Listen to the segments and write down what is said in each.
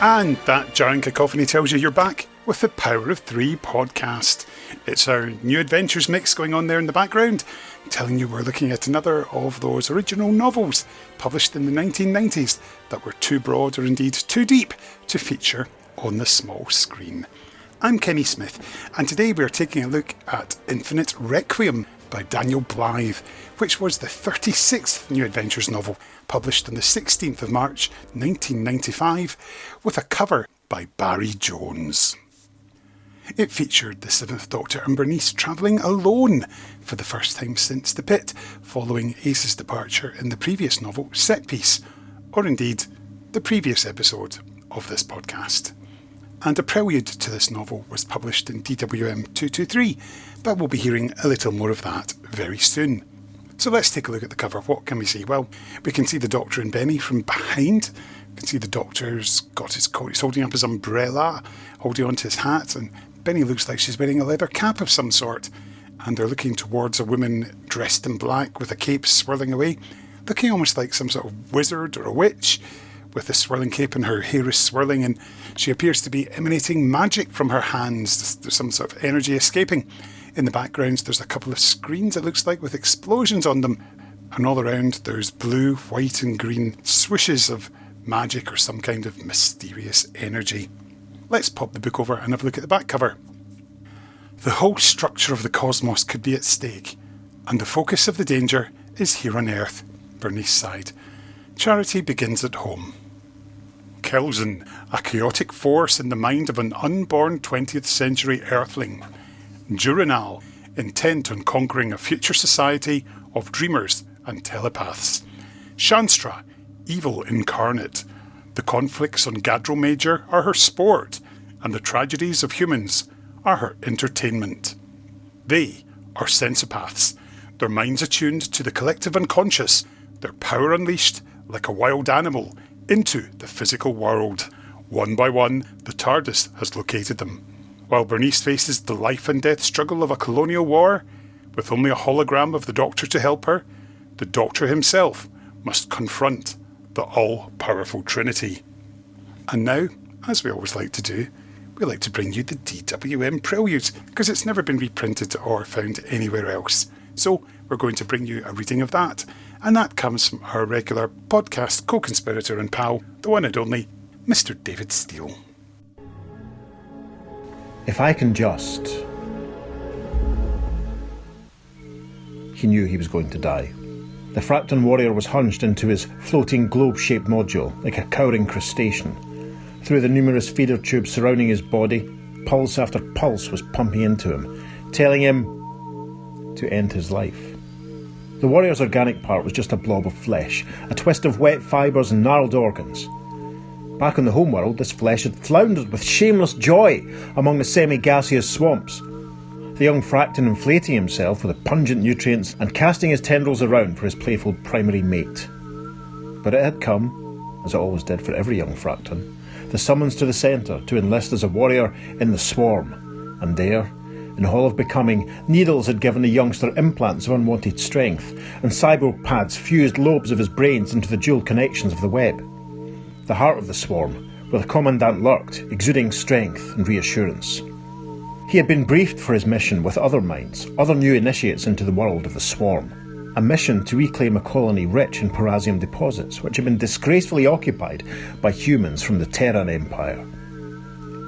And that jarring cacophony tells you you're back with the Power of Three podcast. It's our new adventures mix going on there in the background, telling you we're looking at another of those original novels published in the 1990s that were too broad or indeed too deep to feature on the small screen. I'm Kenny Smith, and today we're taking a look at Infinite Requiem by Daniel Blythe, which was the 36th New Adventures novel, published on the 16th of March 1995, with a cover by Barry Jones. It featured the Seventh Doctor and Bernice travelling alone for the first time since the pit, following Ace's departure in the previous novel, Set Piece, or indeed the previous episode of this podcast. And a prelude to this novel was published in DWM 223, but we'll be hearing a little more of that very soon. So let's take a look at the cover. What can we see? Well, we can see the Doctor and Benny from behind. We can see the Doctor's got his coat, he's holding up his umbrella, holding onto his hat, and Benny looks like she's wearing a leather cap of some sort. And they're looking towards a woman dressed in black with a cape swirling away, looking almost like some sort of wizard or a witch, with a swirling cape and her hair is swirling, and she appears to be emanating magic from her hands. There's some sort of energy escaping. In the background there's a couple of screens, it looks like, with explosions on them, and all around there's blue, white and green swooshes of magic or some kind of mysterious energy. Let's pop the book over and have a look at the back cover. The whole structure of the cosmos could be at stake, and the focus of the danger is here on Earth, Bernice sighed. Charity begins at home. Kelvin, a chaotic force in the mind of an unborn 20th century Earthling. Durinal, intent on conquering a future society of dreamers and telepaths. Shanstra, evil incarnate. The conflicts on Gadril Major are her sport, and the tragedies of humans are her entertainment. They are sensopaths, their minds attuned to the collective unconscious, their power unleashed like a wild animal into the physical world. One by one, the TARDIS has located them. While Bernice faces the life and death struggle of a colonial war, with only a hologram of the Doctor to help her, the Doctor himself must confront the all-powerful Trinity. And now, as we always like to do, we like to bring you the DWM Prelude, because it's never been reprinted or found anywhere else. So we're going to bring you a reading of that, and that comes from our regular podcast co-conspirator and pal, the one and only Mr. David Steele. If I can just... He knew he was going to die. The Fracton warrior was hunched into his floating globe-shaped module, like a cowering crustacean. Through the numerous feeder tubes surrounding his body, pulse after pulse was pumping into him, telling him to end his life. The warrior's organic part was just a blob of flesh, a twist of wet fibres and gnarled organs. Back on the homeworld, this flesh had floundered with shameless joy among the semi-gaseous swamps, the young Fracton inflating himself with the pungent nutrients and casting his tendrils around for his playful primary mate. But it had come, as it always did for every young Fracton, the summons to the centre to enlist as a warrior in the swarm, and there, in the Hall of Becoming, needles had given the youngster implants of unwanted strength, and cyborg pads fused lobes of his brains into the dual connections of the web. The heart of the swarm, where the Commandant lurked, exuding strength and reassurance. He had been briefed for his mission with other minds, other new initiates into the world of the swarm. A mission to reclaim a colony rich in parasium deposits, which had been disgracefully occupied by humans from the Terran Empire.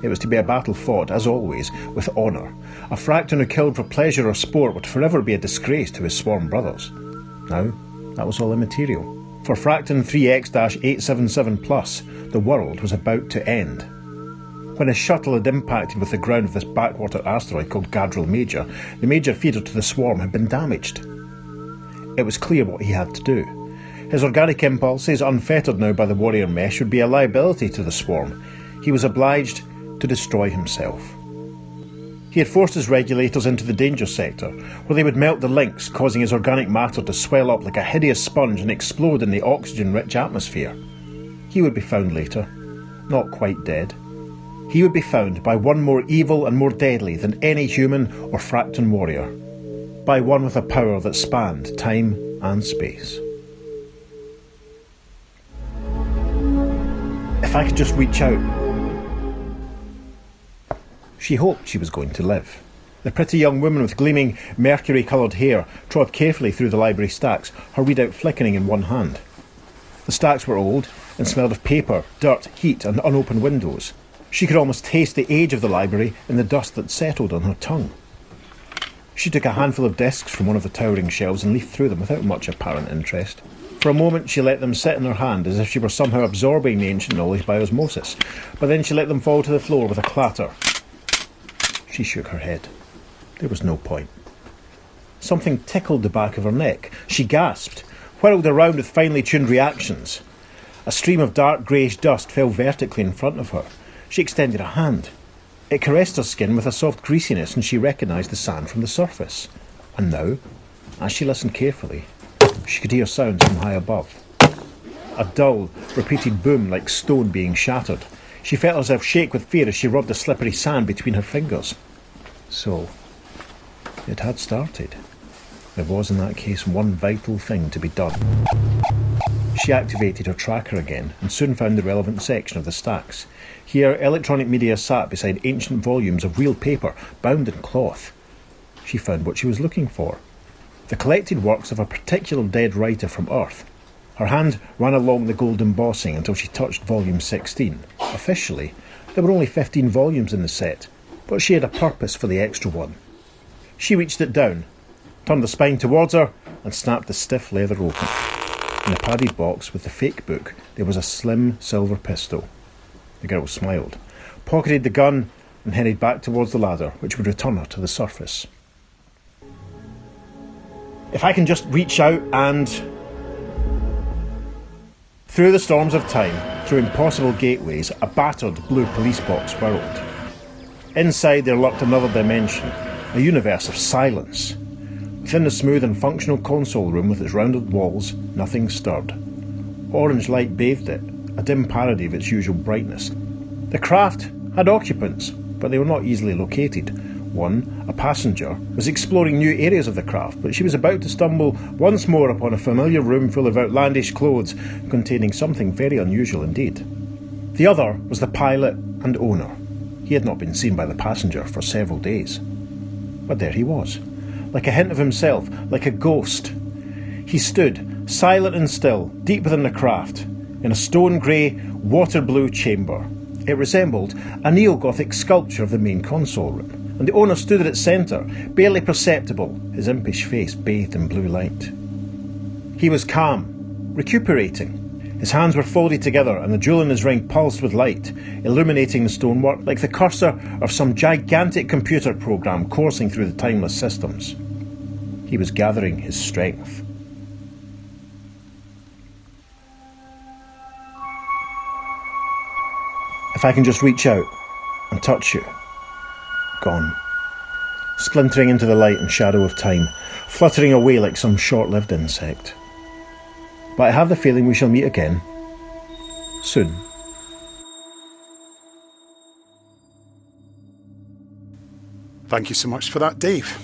It was to be a battle fought, as always, with honour. A Fracton who killed for pleasure or sport would forever be a disgrace to his swarm brothers. Now, that was all immaterial. For Fracton 3X-877+, the world was about to end. When his shuttle had impacted with the ground of this backwater asteroid called Gadril Major, the major feeder to the swarm had been damaged. It was clear what he had to do. His organic impulses, unfettered now by the warrior mesh, would be a liability to the swarm. He was obliged to destroy himself. He had forced his regulators into the danger sector, where they would melt the links, causing his organic matter to swell up like a hideous sponge and explode in the oxygen-rich atmosphere. He would be found later, not quite dead. He would be found by one more evil and more deadly than any human or Fracton warrior, by one with a power that spanned time and space. If I could just reach out She hoped she was going to live. The pretty young woman with gleaming, mercury-coloured hair trod carefully through the library stacks, her readout flickering in one hand. The stacks were old and smelled of paper, dirt, heat and unopened windows. She could almost taste the age of the library in the dust that settled on her tongue. She took a handful of discs from one of the towering shelves and leafed through them without much apparent interest. For a moment she let them sit in her hand as if she were somehow absorbing the ancient knowledge by osmosis, but then she let them fall to the floor with a clatter. She shook her head. There was no point. Something tickled the back of her neck. She gasped, whirled around with finely tuned reactions. A stream of dark greyish dust fell vertically in front of her. She extended a hand. It caressed her skin with a soft greasiness, and she recognised the sand from the surface. And now, as she listened carefully, she could hear sounds from high above. A dull, repeated boom like stone being shattered. She felt herself shake with fear as she rubbed the slippery sand between her fingers. So, it had started. There was in that case one vital thing to be done. She activated her tracker again and soon found the relevant section of the stacks. Here, electronic media sat beside ancient volumes of real paper, bound in cloth. She found what she was looking for. The collected works of a particular dead writer from Earth. Her hand ran along the gold embossing until she touched volume 16. Officially, there were only 15 volumes in the set, but she had a purpose for the extra one. She reached it down, turned the spine towards her, and snapped the stiff leather open. In the padded box with the fake book, there was a slim silver pistol. The girl smiled, pocketed the gun, and headed back towards the ladder, which would return her to the surface. If I can just reach out and... Through the storms of time, through impossible gateways, a battered blue police box whirled. Inside there lurked another dimension, a universe of silence. Within the smooth and functional console room with its rounded walls, nothing stirred. Orange light bathed it, a dim parody of its usual brightness. The craft had occupants, but they were not easily located. One, a passenger, was exploring new areas of the craft, but she was about to stumble once more upon a familiar room full of outlandish clothes containing something very unusual indeed. The other was the pilot and owner. He had not been seen by the passenger for several days. But there he was, like a hint of himself, like a ghost. He stood, silent and still, deep within the craft, in a stone-grey, water-blue chamber. It resembled a neo-Gothic sculpture of the main console room, and the owner stood at its centre, barely perceptible, his impish face bathed in blue light. He was calm, recuperating. His hands were folded together, and the jewel in his ring pulsed with light, illuminating the stonework like the cursor of some gigantic computer program coursing through the timeless systems. He was gathering his strength. If I can just reach out and touch you. Gone. Splintering into the light and shadow of time, fluttering away like some short-lived insect. But I have the feeling we shall meet again. Soon. Thank you so much for that, Dave.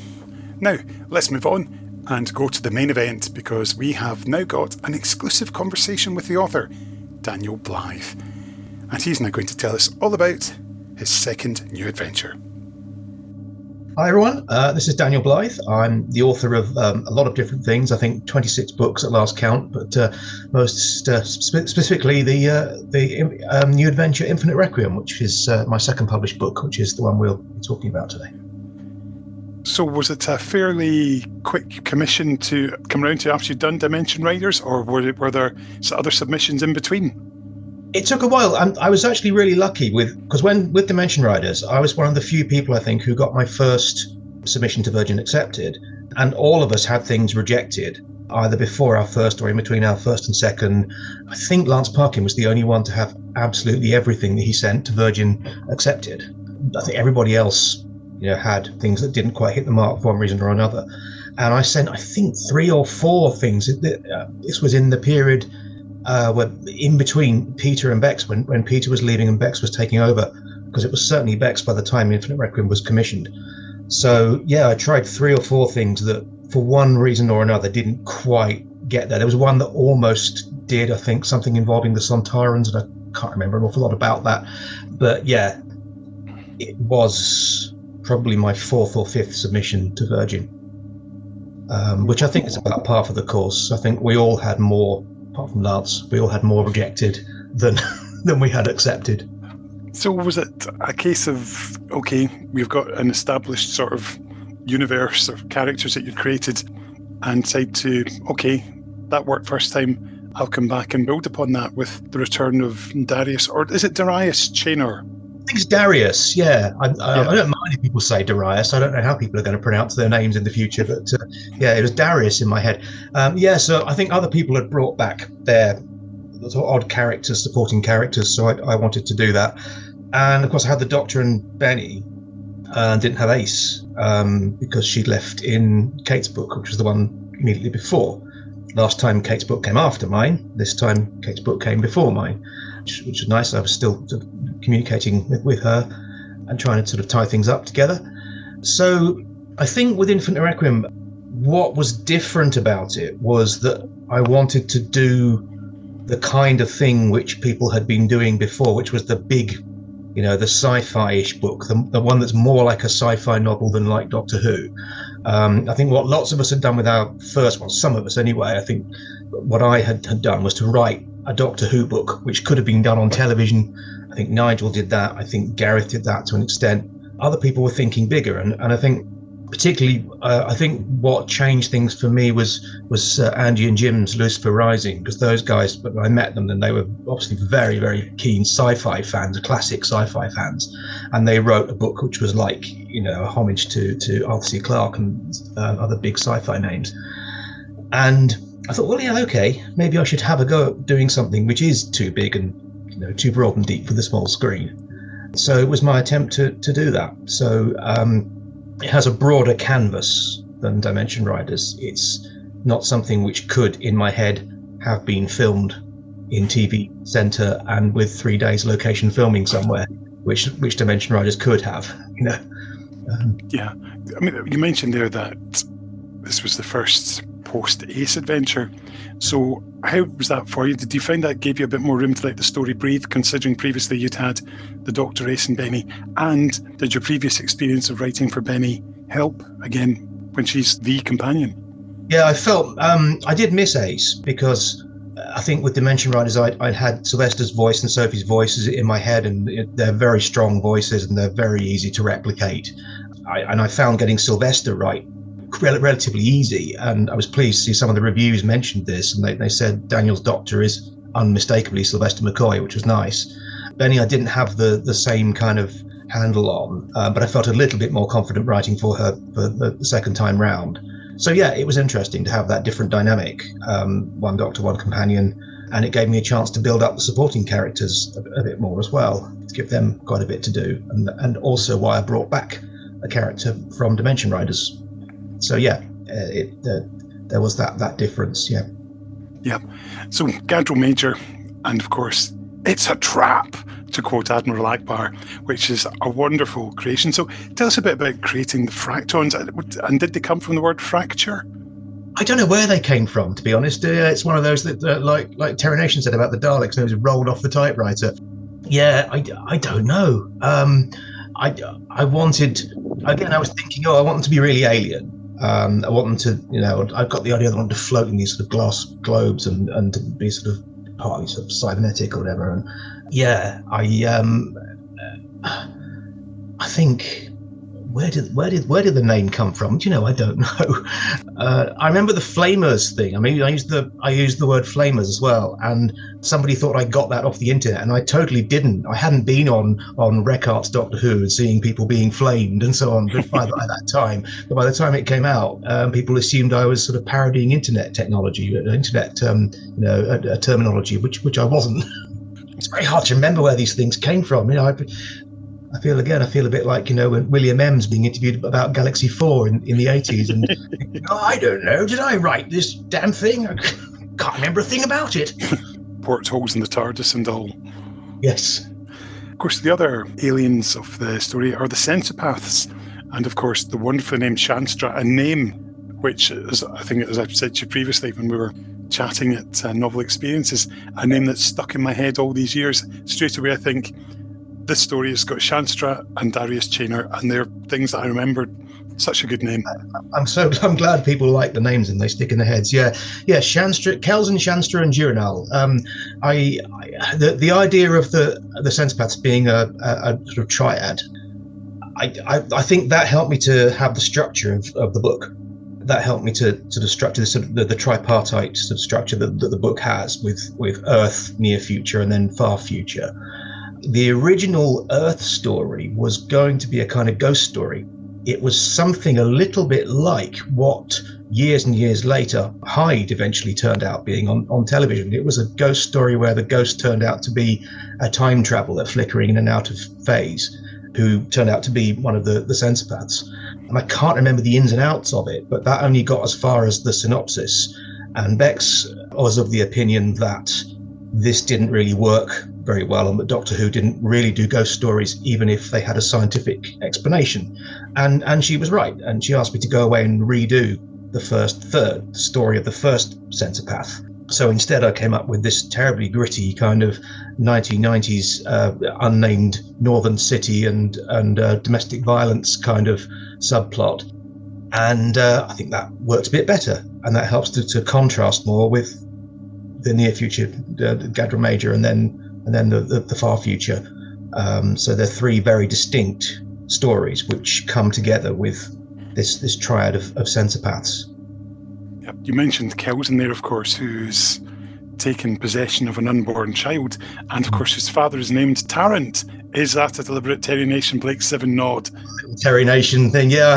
Now, let's move on and go to the main event, because we have now got an exclusive conversation with the author, Daniel Blythe. And he's now going to tell us all about his second new adventure. Hi everyone, this is Daniel Blythe. I'm the author of a lot of different things. I think 26 books at last count, but most specifically the new adventure Infinite Requiem, which is my second published book, which is the one we'll be talking about today. So was it a fairly quick commission to come around to after you'd done Dimension Riders, or were there other submissions in between? It took a while. I was actually really lucky because with Dimension Riders, I was one of the few people, I think, who got my first submission to Virgin accepted. And all of us had things rejected, either before our first or in between our first and second. I think Lance Parkin was the only one to have absolutely everything that he sent to Virgin accepted. I think everybody else, had things that didn't quite hit the mark for one reason or another. And I sent, I think, 3 or 4 things. This was in the period where in between Peter and Bex, when Peter was leaving and Bex was taking over, because it was certainly Bex by the time Infinite Requiem was commissioned. So yeah, I tried 3 or 4 things that for one reason or another didn't quite get there. There was one that almost did, I think, something involving the Sontarans, and I can't remember an awful lot about that. But yeah. it was probably my fourth or fifth submission to Virgin, which I think is about par for the course. I think we all had more, apart from Lance, we all had more rejected than than we had accepted. So was it a case of, okay, we've got an established sort of universe of characters that you've created, and decide to, okay, that worked first time, I'll come back and build upon that with the return of Darius, or is it Darius Chainer? I think it's Darius, yeah. I don't mind if people say Darius. I don't know how people are going to pronounce their names in the future, but yeah, it was Darius in my head. So I think other people had brought back their sort of odd characters, supporting characters, so I wanted to do that. And of course I had the Doctor and Benny, and didn't have Ace, because she'd left in Kate's book, which was the one immediately before. Last time Kate's book came after mine, this time Kate's book came before mine, which was nice. I was still sort of communicating with her and trying to sort of tie things up together. So I think with Infinite Requiem, what was different about it was that I wanted to do the kind of thing which people had been doing before, which was the big, the sci-fi-ish book, the one that's more like a sci-fi novel than like Doctor Who. I think what lots of us had done with our first one, some of us anyway, I think what I had done was to write a Doctor Who book, which could have been done on television. I think Nigel did that. I think Gareth did that to an extent. Other people were thinking bigger. And I think particularly, I think what changed things for me was Andy and Jim's Lucifer Rising, because those guys, when I met them, then they were obviously very, very keen sci-fi fans, classic sci-fi fans. And they wrote a book which was like, a homage to Arthur C. Clarke and other big sci-fi names. And I thought, well, yeah, okay, maybe I should have a go at doing something which is too big and too broad and deep for the small screen. So it was my attempt to do that. So it has a broader canvas than Dimension Riders. It's not something which could, in my head, have been filmed in TV Centre and with 3 days location filming somewhere, which Dimension Riders could have. Yeah, I mean, you mentioned there that this was the first post-Ace adventure. So how was that for you? Did you find that gave you a bit more room to let the story breathe, considering previously you'd had the Doctor, Ace and Benny? And did your previous experience of writing for Benny help, again, when she's the companion? Yeah, I felt, I did miss Ace, because I think with Dimension Riders, I'd had Sylvester's voice and Sophie's voices in my head, and they're very strong voices and they're very easy to replicate. I found getting Sylvester right relatively easy, and I was pleased to see some of the reviews mentioned this, and they said Daniel's Doctor is unmistakably Sylvester McCoy, which was nice. Benny, I didn't have the same kind of handle on, but I felt a little bit more confident writing for her for the second time round. So yeah, it was interesting to have that different dynamic, one Doctor, one companion, and it gave me a chance to build up the supporting characters a bit more as well, to give them quite a bit to do, and also why I brought back a character from Dimension Riders. So yeah, there was that difference. Yeah. So Gadril Major, and of course, it's a trap, to quote Admiral Akbar, which is a wonderful creation. So tell us a bit about creating the fractons, and did they come from the word fracture? I don't know where they came from, to be honest. It's one of those that, like Terry Nation said about the Daleks, it was rolled off the typewriter. Yeah, I don't know. I wanted, again, I was thinking, I want them to be really alien. I want them to, I've got the idea that I want them to float in these sort of glass globes and to be sort of partly sort of cybernetic or whatever. And yeah, I think, where did the name come from? I don't know. I remember the Flamers thing. I mean, I used the word Flamers as well, and somebody thought I got that off the internet, and I totally didn't. I hadn't been on Reckhart's Doctor Who and seeing people being flamed and so on by that time. But by the time it came out, people assumed I was sort of parodying internet technology, internet a terminology, which I wasn't. It's very hard to remember where these things came from. I feel a bit like, when William M's being interviewed about Galaxy 4 in the 80s, and I don't know, did I write this damn thing? I can't remember a thing about it. Portholes in the TARDIS and all. Yes. Of course, the other aliens of the story are the Sensopaths, and of course the wonderfully named Shanstra, a name which is, I think, as I've said to you previously when we were chatting at Novel Experiences, a name that's stuck in my head all these years. Straight away I think, this story has got Shanstra and Darius Chainer, and they're things that I remembered. Such a good name. I'm glad people like the names and they stick in their heads. Yeah. Shanstra, Kelsen, Shanstra, and Girinal. The idea of the Sensipaths being a sort of triad, I think that helped me to have the structure of the book. That helped me to sort of structure the tripartite sort of structure that the book has with Earth, near future, and then far future. The original Earth story was going to be a kind of ghost story. It was something a little bit like what years and years later Hyde eventually turned out being on television. It was a ghost story where the ghost turned out to be a time traveler flickering in and out of phase, who turned out to be one of the Sensipaths. And I can't remember the ins and outs of it, but that only got as far as the synopsis. And Bex was of the opinion that this didn't really work very well, and that Doctor Who didn't really do ghost stories, even if they had a scientific explanation. And she was right. And she asked me to go away and redo the first third story of the first Sensipath. So instead, I came up with this terribly gritty kind of 1990s unnamed northern city and domestic violence kind of subplot. And I think that works a bit better, and that helps to contrast more with the near future, Gadra Major, and then the far future. So they're three very distinct stories which come together with this triad of Sensipaths. Yep. You mentioned Kelsen there, of course, who's taken possession of an unborn child, and of course his father is named Tarrant. Is that a deliberate Terry Nation Blake 7 nod? Terry Nation thing, yeah.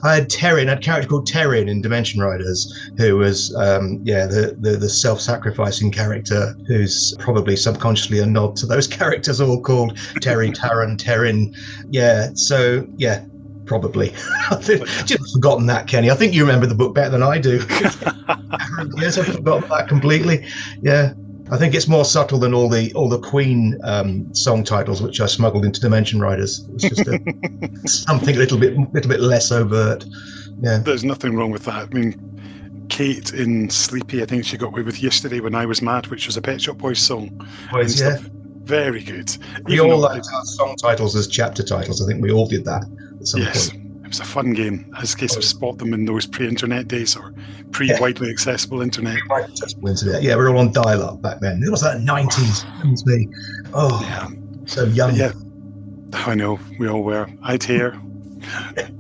I had Terrin, a character called Terrin in Dimension Riders, who was the self-sacrificing character, who's probably subconsciously a nod to those characters all called Terry, Tarrant, Terrin. Yeah, so yeah, probably. You've forgotten that, Kenny. I think you remember the book better than I do. Yes, I've forgotten that completely. Yeah. I think it's more subtle than all the Queen song titles, which I smuggled into Dimension Riders. It's just something a little bit less overt. Yeah, there's nothing wrong with that. I mean, Kate in Sleepy, I think she got away with Yesterday When I Was Mad, which was a Pet Shop Boys song. Yeah, very good. We all liked our song titles as chapter titles. I think we all did that at some point. It was a fun game, as a case of spot them in those pre-internet days, or pre-widely accessible internet. Yeah, we were all on dial-up back then. It was like the 90s. It was me. Oh, yeah. So young. But yeah, I know, we all were. I had hair.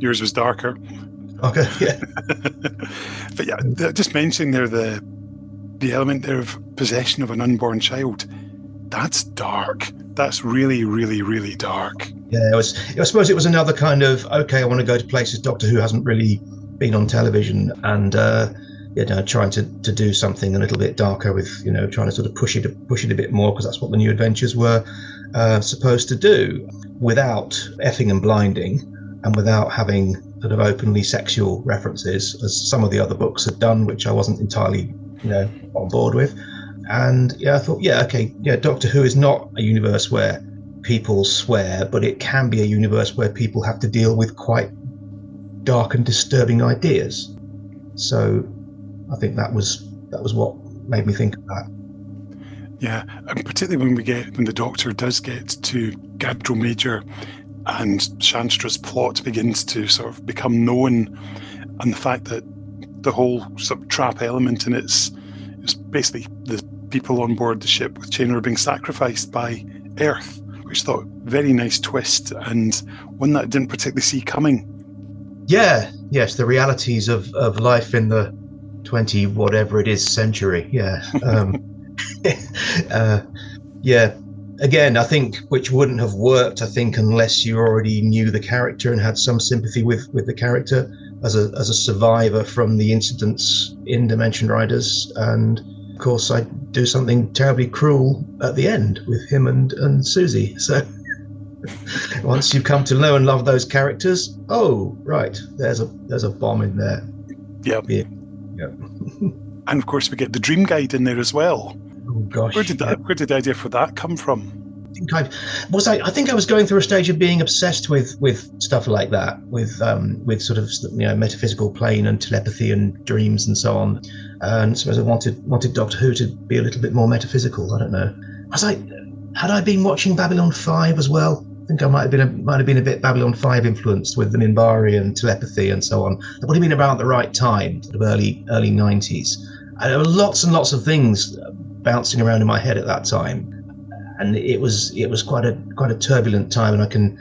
Yours was darker. Okay, yeah. But yeah, just mentioning there the element there of possession of an unborn child. That's dark. That's really, really, really dark. Yeah, I suppose it was another kind of, okay, I want to go to places Doctor Who hasn't really been on television, and trying to do something a little bit darker with, trying to sort of push it a bit more, because that's what the New Adventures were supposed to do, without effing and blinding, and without having sort of openly sexual references, as some of the other books had done, which I wasn't entirely, on board with. And I thought, Doctor Who is not a universe where people swear, but it can be a universe where people have to deal with quite dark and disturbing ideas. So I think that was what made me think of that. Yeah, and particularly when the Doctor does get to Gadro Major and Shanstra's plot begins to sort of become known, and the fact that the whole sort of trap element in it's basically the people on board the ship with Chainer are being sacrificed by Earth, which I thought very nice twist, and one that I didn't particularly see coming. Yeah, yes, the realities of life in the 20 whatever it is century. Yeah. Again, I think, which wouldn't have worked, I think, unless you already knew the character and had some sympathy with the character as a survivor from the incidents in Dimension Riders. And of course, I do something terribly cruel at the end with him and Susie. So once you come to know and love those characters, oh right, there's a bomb in there. Yep. Yeah. And of course, we get the Dream Guide in there as well. Oh gosh. Where did the idea for that come from? I think I was going through a stage of being obsessed with stuff like that, with sort of metaphysical plane and telepathy and dreams and so on. And so I wanted Doctor Who to be a little bit more metaphysical. I don't know. Had I been watching Babylon 5 as well? think I might have been a bit Babylon 5 influenced with the Minbari and telepathy and so on. It would have been about the right time, sort of early 90s. And there were lots and lots of things bouncing around in my head at that time, and it was quite a turbulent time. And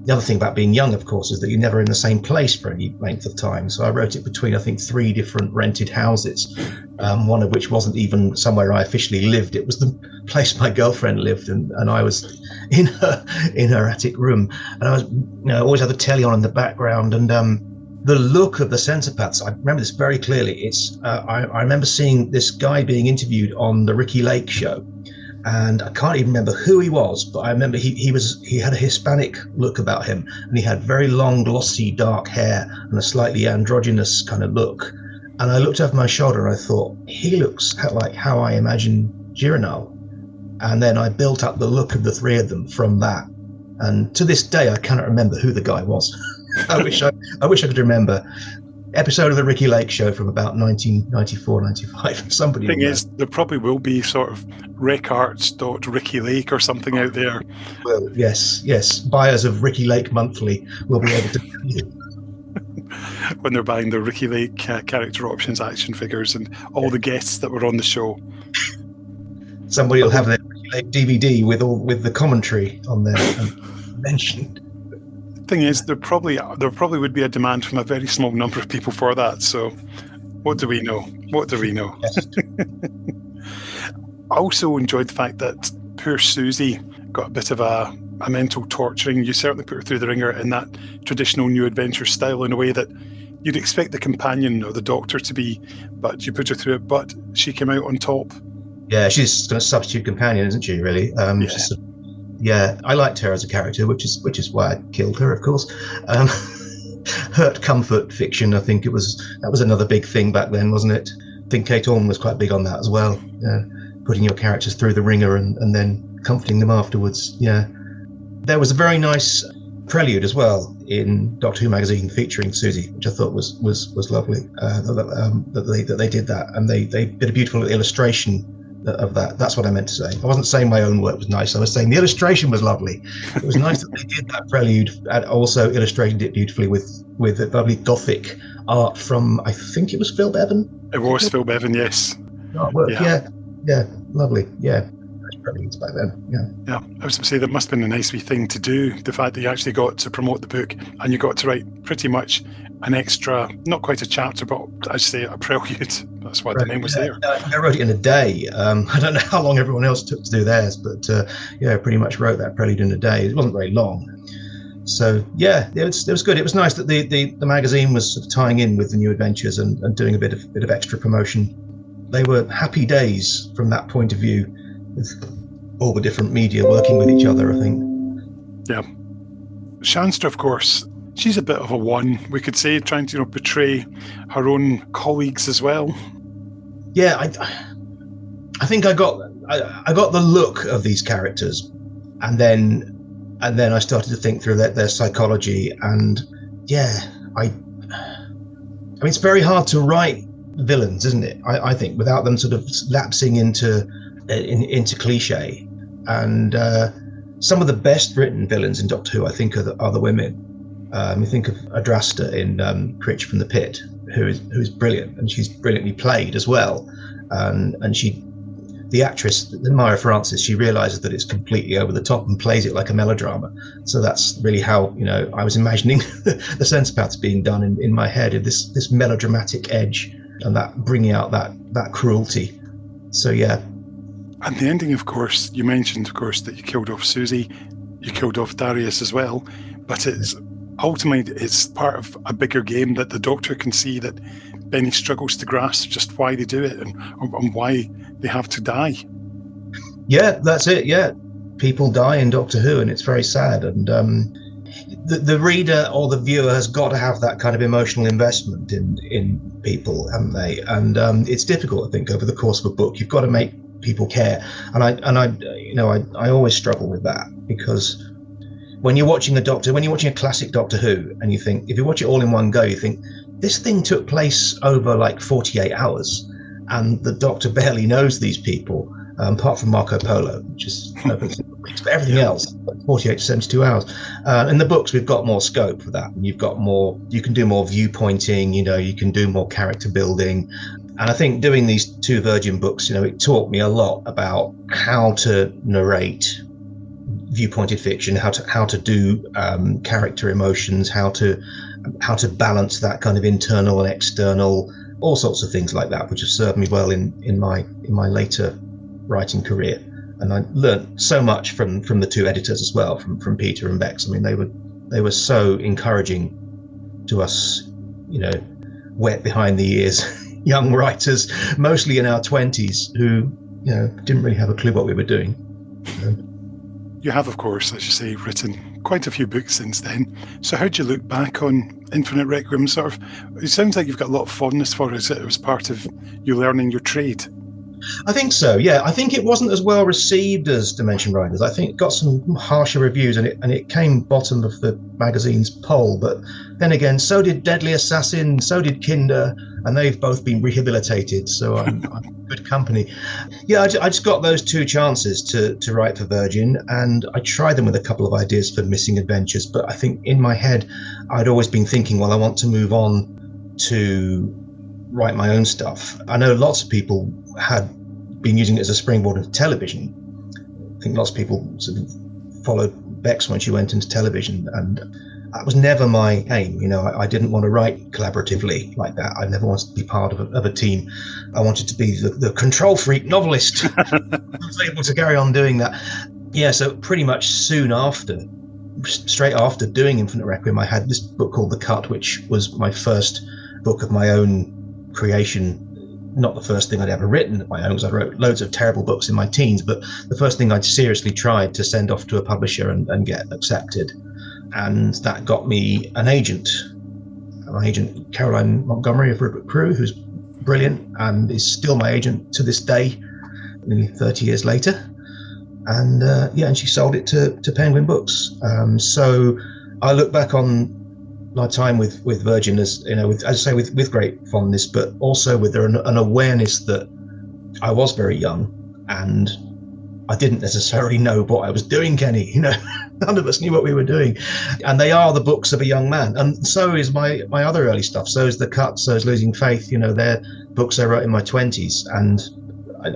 the other thing about being young, of course, is that you're never in the same place for any length of time. So I wrote it between, I think, 3 different rented houses, one of which wasn't even somewhere I officially lived. It was the place my girlfriend lived, and I was in her attic room. And I was, always had the telly on in the background, and the look of the centopaths, I remember this very clearly. I remember seeing this guy being interviewed on the Ricky Lake show. And I can't even remember who he was, but I remember he had a Hispanic look about him, and he had very long, glossy, dark hair and a slightly androgynous kind of look. And I looked over my shoulder and I thought, he looks like how I imagine Gironal. And then I built up the look of the 3 of them from that. And to this day, I cannot remember who the guy was. I wish I could remember. Episode of the Ricky Lake show from about 1994, 95. Somebody. The thing is, there probably will be sort of recarts.Ricky Lake or something out there. Well, yes. Buyers of Ricky Lake Monthly will be able to. When they're buying the Ricky Lake character options action figures and all the guests that were on the show. Somebody will have their Ricky Lake DVD with the commentary on there mentioned. Thing is, there probably would be a demand from a very small number of people for that. So, what do we know? Yes. I also enjoyed the fact that poor Susie got a bit of a mental torturing. You certainly put her through the ringer in that traditional New Adventure style in a way that you'd expect the companion or the Doctor to be, but you put her through it. But she came out on top. Yeah, she's going to substitute companion, isn't she? Really? Yeah, I liked her as a character, which is why I killed her, of course. Hurt comfort fiction, I think that was another big thing back then, wasn't it? I think Kate Orman was quite big on that as well. Putting your characters through the ringer and then comforting them afterwards. Yeah, there was a very nice prelude as well in Doctor Who magazine featuring Susie, which I thought was lovely. That they did that, and they did a beautiful illustration of that. That's what I meant to say. I wasn't saying my own work was nice. I was saying the illustration was lovely. It was nice that they did that prelude and also illustrated it beautifully with a lovely Gothic art from, I think it was Phil Bevan. It was Phil Bevan, yes. Yeah, lovely. Yeah, preludes back then. Yeah. I was going to say that must have been a nice wee thing to do. The fact that you actually got to promote the book and you got to write pretty much an extra, not quite a chapter, but I'd say a prelude. That's why the name was there. I wrote it in a day. I don't know how long everyone else took to do theirs, but I pretty much wrote that prelude in a day. It wasn't very long. So yeah, it was good. It was nice that the magazine was sort of tying in with the New Adventures and doing a bit of extra promotion. They were happy days from that point of view, with all the different media working with each other, I think. Yeah. Shanstra, of course, she's a bit of a one, we could say, trying to portray her own colleagues as well. Yeah, I think I got the look of these characters, and then I started to think through their psychology, and I mean, it's very hard to write villains, isn't it? I think without them sort of lapsing into cliche, and some of the best written villains in Doctor Who, I think, are the women. You think of Adrasta in Critch from the Pit, who's brilliant, and she's brilliantly played as well. And the actress, Maya Francis, she realizes that it's completely over the top and plays it like a melodrama. So that's really how I was imagining the Centopaths being done in my head, this melodramatic edge, and that bringing out that cruelty. So yeah. And the ending, of course, you mentioned, of course, that you killed off Susie, you killed off Darius as well, but ultimately it's part of a bigger game that the Doctor can see that Benny struggles to grasp just why they do it and why they have to die. Yeah, that's it. Yeah, people die in Doctor Who, and it's very sad. And the reader or the viewer has got to have that kind of emotional investment in people, haven't they? And it's difficult, I think, over the course of a book. You've got to make people care, and I always struggle with that, because when you're watching a classic Doctor Who, and you think, if you watch it all in one go, you think, this thing took place over like 48 hours. and the Doctor barely knows these people, apart from Marco Polo, which is open weeks, but everything else, 48 to 72 hours. In the books, we've got more scope for that. And you can do more viewpointing, you can do more character building. And I think doing these 2 Virgin books, it taught me a lot about how to narrate viewpointed fiction, how to do character emotions, how to balance that kind of internal and external, all sorts of things like that, which have served me well in my later writing career. And I learned so much from the 2 editors as well, from Peter and Bex. I mean, they were so encouraging to us, wet behind the ears young writers, mostly in our 20s, who didn't really have a clue what we were doing. You have, of course, as you say, written quite a few books since then. So how do you look back on Infinite Requiem? It sounds like you've got a lot of fondness for it. It was part of you learning your trade. I think so, yeah. I think it wasn't as well received as Dimension Riders. I think it got some harsher reviews, and it came bottom of the magazine's poll. But then again, so did Deadly Assassin, so did Kinder, and they've both been rehabilitated. So I'm good company. Yeah, I just got those 2 chances to write for Virgin, and I tried them with a couple of ideas for Missing Adventures. But I think in my head, I'd always been thinking, well, I want to move on to write my own stuff. I know lots of people had been using it as a springboard into television. I think lots of people sort of followed Bex when she went into television, and that was never my aim. I didn't want to write collaboratively like that. I never wanted to be part of a team. I wanted to be the control freak novelist. I was able to carry on doing that. Yeah, so pretty much soon after, straight after doing Infinite Requiem, I had this book called The Cut, which was my first book of my own creation. Not the first thing I'd ever written of my own, because I wrote loads of terrible books in my teens, but the first thing I'd seriously tried to send off to a publisher and get accepted. And that got me an agent. My agent, Caroline Montgomery of Rupert Crew, who's brilliant and is still my agent to this day, nearly 30 years later. And and she sold it to Penguin Books. So I look back on my time with Virgin as as I say, with great fondness, but also with an awareness that I was very young and I didn't necessarily know what I was doing, Kenny. None of us knew what we were doing. And they are the books of a young man. And so is my other early stuff. So is The Cut, so is Losing Faith. They're books I wrote in my 20s. And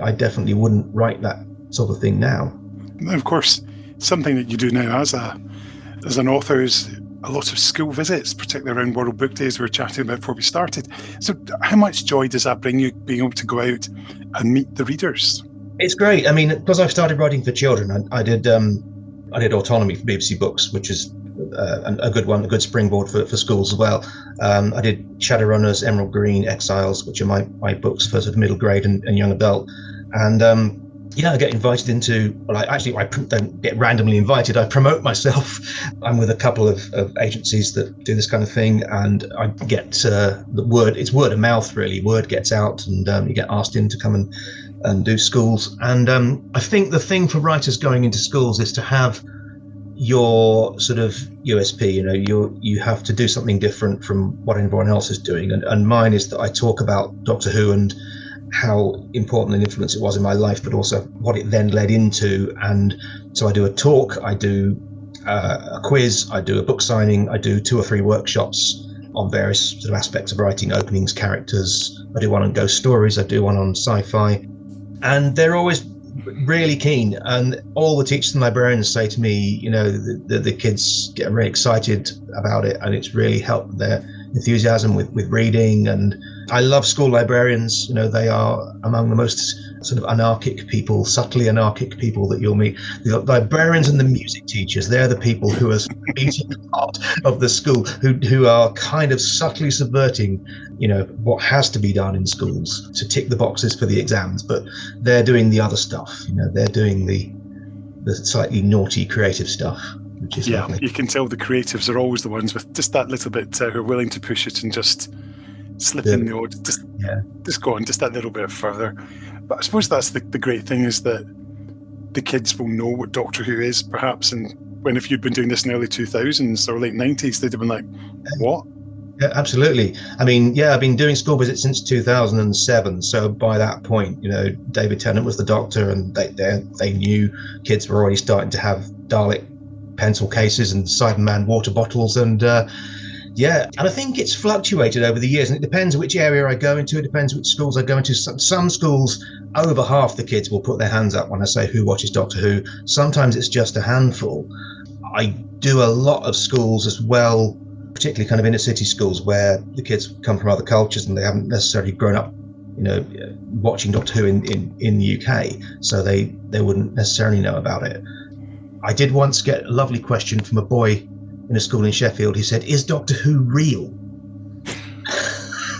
I definitely wouldn't write that sort of thing now. And of course, something that you do now as an author is a lot of school visits, particularly around World Book Days we were chatting about before we started. So how much joy does that bring you, being able to go out and meet the readers? It's great. I mean, because I've started writing for children, I did Autonomy for BBC Books, which is a good one, a good springboard for schools as well. I did Shadowrunners, Emerald Green, Exiles, which are my books for sort of middle grade and young adult. And I get invited into, I don't get randomly invited. I promote myself. I'm with a couple of agencies that do this kind of thing, and I get the word. It's word of mouth, really. Word gets out, and you get asked in to come and do schools. And I think the thing for writers going into schools is to have your sort of USP. You have to do something different from what everyone else is doing. And mine is that I talk about Doctor Who and how important an influence it was in my life, but also what it then led into. And so I do a talk, I do a quiz, I do a book signing, I do 2 or 3 workshops on various sort of aspects of writing, openings, characters. I do one on ghost stories, I do one on sci-fi, and they're always really keen. And all the teachers and librarians say to me, the kids get really excited about it, and it's really helped their enthusiasm with reading. And I love school librarians. They are among the most sort of anarchic people, subtly anarchic people that you'll meet. The librarians and the music teachers, they're the people who are eating part of the school, who are kind of subtly subverting, what has to be done in schools to tick the boxes for the exams, but they're doing the other stuff. They're doing the slightly naughty creative stuff. Which is lovely. You can tell the creatives are always the ones with just that little bit who are willing to push it and just slip in the odd, just go on just that little bit further. But I suppose that's the great thing, is that the kids will know what Doctor Who is, perhaps, and if you'd been doing this in the early 2000s or late 90s, they'd have been like, what? Yeah, absolutely. I mean, yeah, I've been doing school visits since 2007. So by that point, David Tennant was the doctor, and they knew kids were already starting to have Dalek pencil cases and Cyberman water bottles, and and I think it's fluctuated over the years, and it depends which area I go into. It depends which schools I go into. Some schools, over half the kids will put their hands up when I say who watches Doctor Who. Sometimes it's just a handful. I do a lot of schools as well, particularly kind of inner city schools where the kids come from other cultures and they haven't necessarily grown up, watching Doctor Who in the UK, so they wouldn't necessarily know about it. I did once get a lovely question from a boy in a school in Sheffield. He said, "Is Doctor Who real?"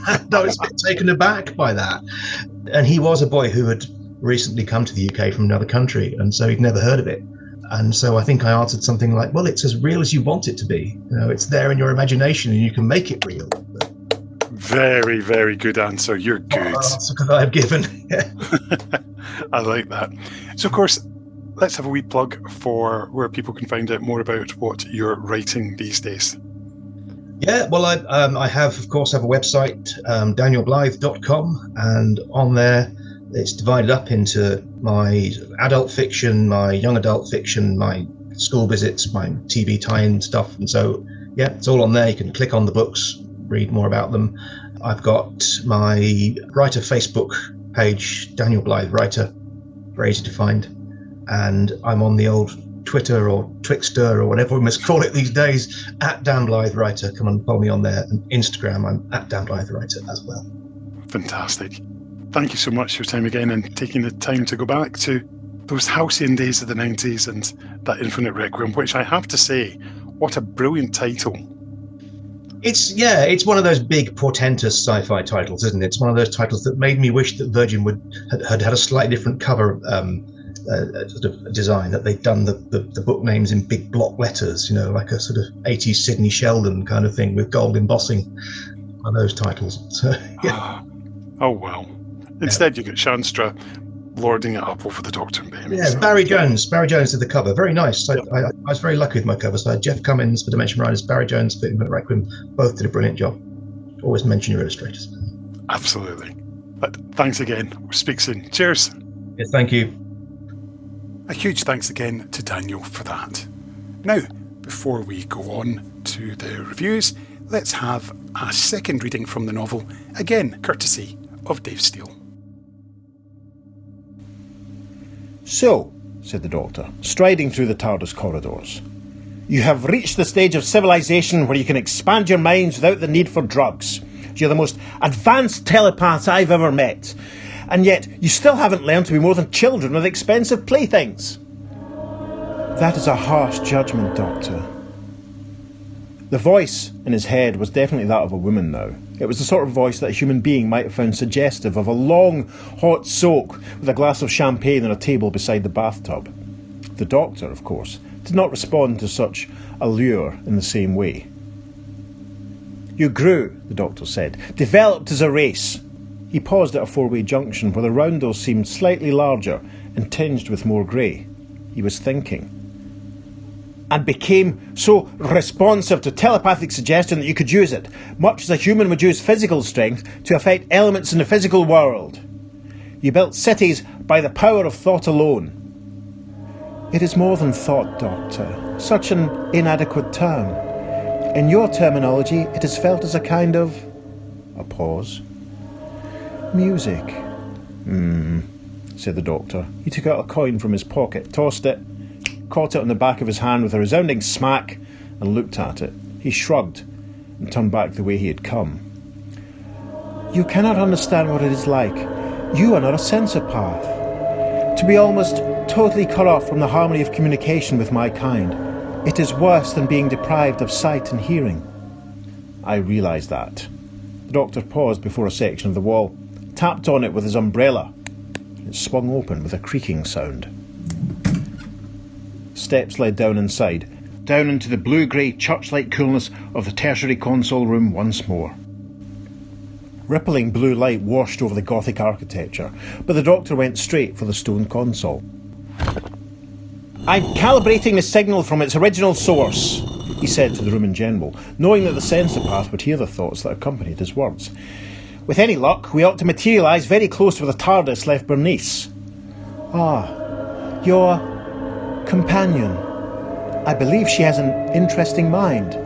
I was a bit taken aback by that. And he was a boy who had recently come to the UK from another country, and so he'd never heard of it. And so I think I answered something like, well, it's as real as you want it to be. It's there in your imagination and you can make it real. Very, very good answer. You're good. That's what I've given. I like that. So, of course, let's have a wee plug for where people can find out more about what you're writing these days. Yeah, well, I have a website, danielblythe.com, and on there it's divided up into my adult fiction, my young adult fiction, my school visits, my TV tie-in stuff, and so yeah, it's all on there. You can click on the books, read more about them. I've got my writer Facebook page, Daniel Blythe Writer, very easy to find, and I'm on the old Twitter or Twixter or whatever we must call it these days, at Dan Blythe Writer. Come and follow me on there. And Instagram, I'm at Dan Blythe Writer as well. Fantastic. Thank you so much for your time again and taking the time to go back to those halcyon days of the 90s and that Infinite Requiem, which I have to say, what a brilliant title. It's one of those big portentous sci-fi titles, isn't it? It's one of those titles that made me wish that Virgin had a slightly different cover sort of design, that they'd done the book names in big block letters, like a sort of 80s Sidney Sheldon kind of thing with gold embossing on those titles. So, yeah. Oh, well. Instead, you get Shanstra lording it up over the Doctor and Baby. Yeah, so. Barry Jones did the cover. Very nice. I was very lucky with my cover. So I had Jeff Cummins for Dimension Riders, Barry Jones for Infinite Requiem. Both did a brilliant job. Always mention your illustrators. Absolutely. But thanks again. We'll speak soon. Cheers. Yes, thank you. A huge thanks again to Daniel for that. Now, before we go on to the reviews, let's have a second reading from the novel, again courtesy of Dave Steele. "So," said the Doctor, striding through the TARDIS corridors, "you have reached the stage of civilization where you can expand your minds without the need for drugs. You're the most advanced telepaths I've ever met. And yet, you still haven't learned to be more than children with expensive playthings." "That is a harsh judgment, Doctor." The voice in his head was definitely that of a woman now. It was the sort of voice that a human being might have found suggestive of a long, hot soak with a glass of champagne on a table beside the bathtub. The Doctor, of course, did not respond to such allure in the same way. "You grew," the Doctor said, "developed as a race." He paused at a four-way junction where the roundels seemed slightly larger and tinged with more grey. He was thinking. "And became so responsive to telepathic suggestion that you could use it, much as a human would use physical strength to affect elements in the physical world. You built cities by the power of thought alone." "It is more than thought, Doctor. Such an inadequate term. In your terminology, it is felt as a kind of..." A pause. "Music." Said the Doctor. He took out a coin from his pocket, tossed it, caught it on the back of his hand with a resounding smack, and looked at it. He shrugged and turned back the way he had come. "You cannot understand what it is like. You are not a sensopath. To be almost totally cut off from the harmony of communication with my kind. It is worse than being deprived of sight and hearing." "I realise that." The Doctor paused before a section of the wall, tapped on it with his umbrella. It swung open with a creaking sound. Steps led down inside, down into the blue-grey church-like coolness of the tertiary console room once more. Rippling blue light washed over the Gothic architecture, but the Doctor went straight for the stone console. "I'm calibrating the signal from its original source." he said to the room in general, knowing that the sensopath would hear the thoughts that accompanied his words. "With any luck, we ought to materialise very close to where the TARDIS left Bernice." "Ah, your companion. I believe she has an interesting mind."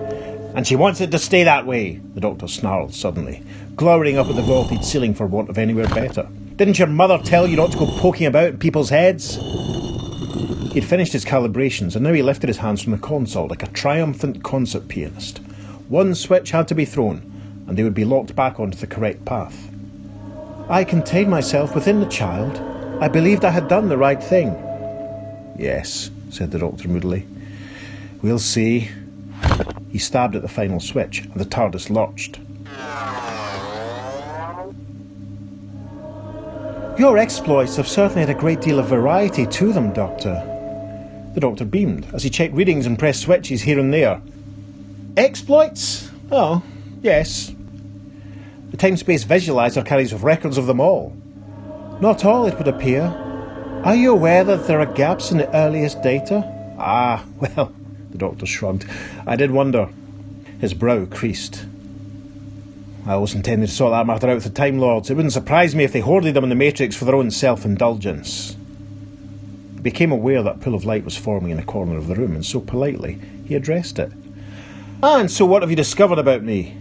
"And she wants it to stay that way," the Doctor snarled suddenly, glowering up at the vaulted ceiling for want of anywhere better. "Didn't your mother tell you not to go poking about in people's heads?" He had finished his calibrations, and now he lifted his hands from the console like a triumphant concert pianist. One switch had to be thrown, and they would be locked back onto the correct path. "I contained myself within the child. I believed I had done the right thing." "Yes," said the Doctor moodily. "We'll see." He stabbed at the final switch, and the TARDIS lurched. "Your exploits have certainly had a great deal of variety to them, Doctor." The Doctor beamed as he checked readings and pressed switches here and there. "Exploits? Oh, yes. The time-space visualizer carries records of them all." "Not all, it would appear. Are you aware that there are gaps in the earliest data?" "Ah, well," the Doctor shrugged. "I did wonder." His brow creased. "I always intended to sort that matter out with the Time Lords. It wouldn't surprise me if they hoarded them in the Matrix for their own self-indulgence." He became aware that a pool of light was forming in a corner of the room, and so politely he addressed it. "And so what have you discovered about me?"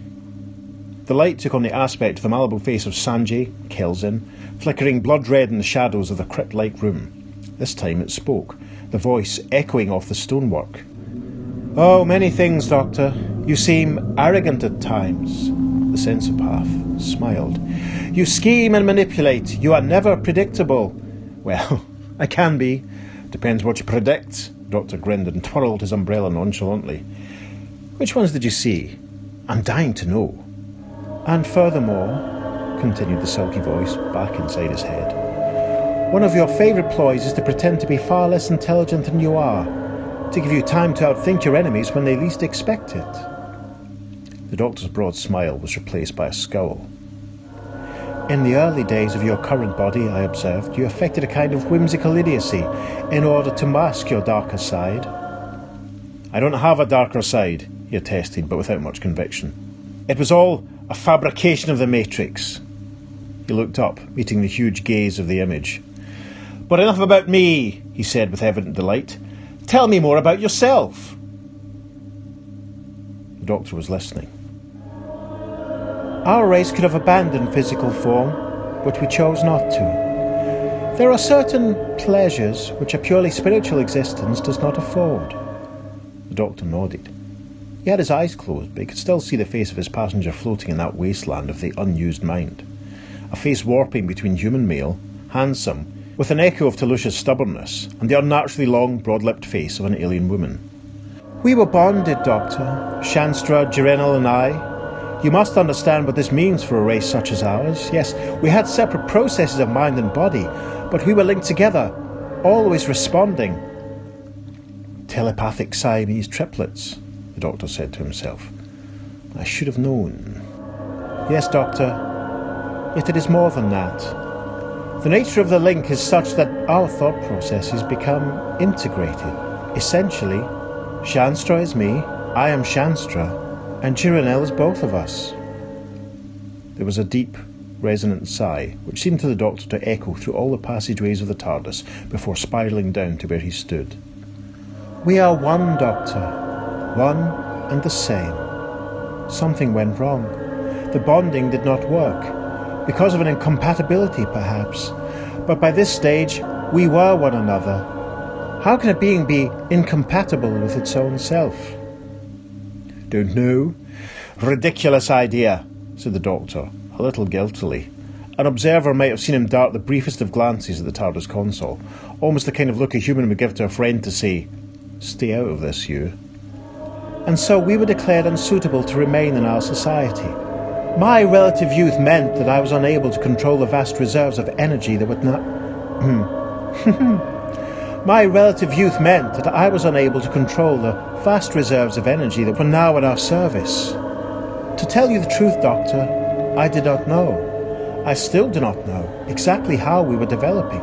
The light took on the aspect of the malleable face of Sanjay, Kelzin, flickering blood-red in the shadows of the crypt-like room. This time it spoke, the voice echoing off the stonework. "Oh, many things, Doctor. You seem arrogant at times." The sensopath smiled. "You scheme and manipulate. You are never predictable." "Well, I can be. Depends what you predict." The Doctor grinned and twirled his umbrella nonchalantly. "Which ones did you see? I'm dying to know." "And furthermore," continued the silky voice back inside his head, "one of your favourite ploys is to pretend to be far less intelligent than you are, to give you time to outthink your enemies when they least expect it." The Doctor's broad smile was replaced by a scowl. "In the early days of your current body, I observed, you affected a kind of whimsical idiocy in order to mask your darker side." "I don't have a darker side," he attested, but without much conviction. "It was all a fabrication of the Matrix." He looked up, meeting the huge gaze of the image. "But enough about me," he said with evident delight. "Tell me more about yourself." The Doctor was listening. "Our race could have abandoned physical form, but we chose not to. There are certain pleasures which a purely spiritual existence does not afford." The Doctor nodded. He had his eyes closed, but he could still see the face of his passenger floating in that wasteland of the unused mind. A face warping between human male, handsome, with an echo of Talusha's stubbornness, and the unnaturally long, broad-lipped face of an alien woman. "We were bonded, Doctor, Shanstra, Jirenal and I. You must understand what this means for a race such as ours. Yes, we had separate processes of mind and body, but we were linked together, always responding." "Telepathic Siamese triplets," the Doctor said to himself. "I should have known." "Yes, Doctor, yet it is more than that. The nature of the link is such that our thought processes become integrated. Essentially, Shanstra is me, I am Shanstra, and Jirenel is both of us." There was a deep, resonant sigh, which seemed to the Doctor to echo through all the passageways of the TARDIS before spiralling down to where he stood. "We are one, Doctor, one and the same. Something went wrong. The bonding did not work, because of an incompatibility perhaps, but by this stage we were one another. How can a being be incompatible with its own self?" "Don't know. Ridiculous idea," said the Doctor, a little guiltily. An observer might have seen him dart the briefest of glances at the TARDIS console, almost the kind of look a human would give to a friend to say, "Stay out of this, you." "And so we were declared unsuitable to remain in our society. My relative youth meant that I was unable to control the vast reserves of energy that would not... My relative youth meant that I was unable to control the vast reserves of energy that were now at our service. To tell you the truth, Doctor, I did not know. I still do not know exactly how we were developing.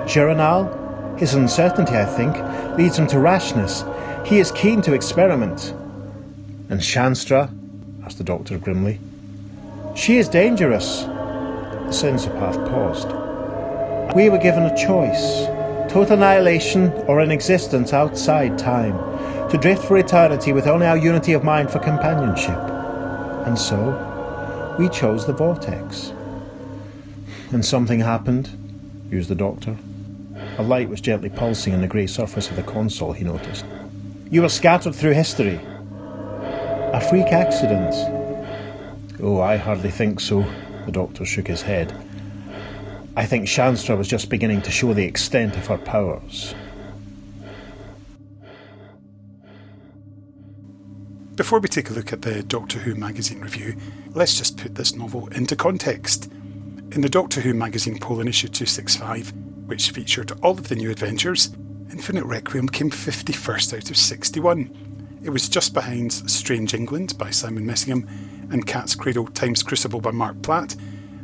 Jirenal, his uncertainty, I think, leads him to rashness. He is keen to experiment. And Shanstra? Asked the doctor grimly. She is dangerous. The sensopath paused. We were given a choice. Total annihilation or an existence outside time. To drift for eternity with only our unity of mind for companionship. And so, we chose the vortex. And something happened, mused the doctor. A light was gently pulsing on the grey surface of the console, he noticed. You were scattered through history. A freak accident. Oh, I hardly think so, the doctor shook his head. I think Shanstra was just beginning to show the extent of her powers. Before we take a look at the Doctor Who magazine review, let's just put this novel into context. In the Doctor Who magazine poll in issue 265, which featured all of the new adventures, Infinite Requiem came 51st out of 61. It was just behind Strange England by Simon Messingham and Cat's Cradle Time's Crucible by Mark Platt,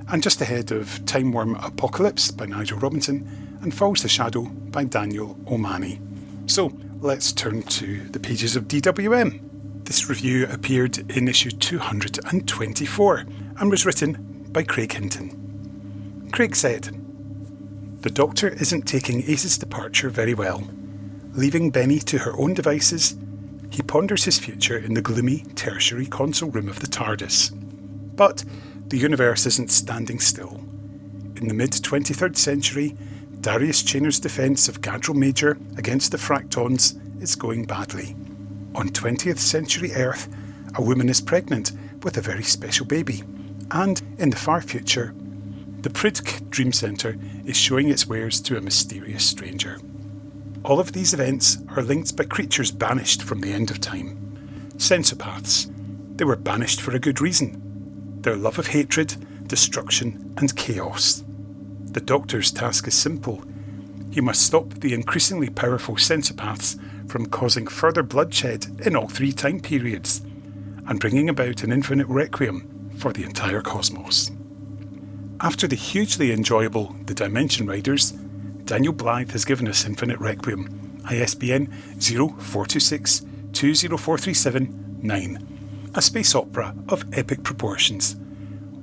and just ahead of Time Worm Apocalypse by Nigel Robinson and Falls the Shadow by Daniel O'Mahony. So let's turn to the pages of DWM. This review appeared in issue 224 and was written by Craig Hinton. Craig said, "The Doctor isn't taking Ace's departure very well. Leaving Benny to her own devices, he ponders his future in the gloomy tertiary console room of the TARDIS. But the universe isn't standing still. In the mid-23rd century, Darius Chainer's defence of Gadril Major against the Fractons is going badly. On 20th century Earth, a woman is pregnant with a very special baby. And in the far future, the Pridk Dream Centre is showing its wares to a mysterious stranger. All of these events are linked by creatures banished from the end of time. Sensopaths. They were banished for a good reason. Their love of hatred, destruction and chaos. The Doctor's task is simple. He must stop the increasingly powerful sensopaths from causing further bloodshed in all three time periods, and bringing about an infinite requiem for the entire cosmos." After the hugely enjoyable The Dimension Riders, Daniel Blythe has given us Infinite Requiem, ISBN 0426204379, a space opera of epic proportions.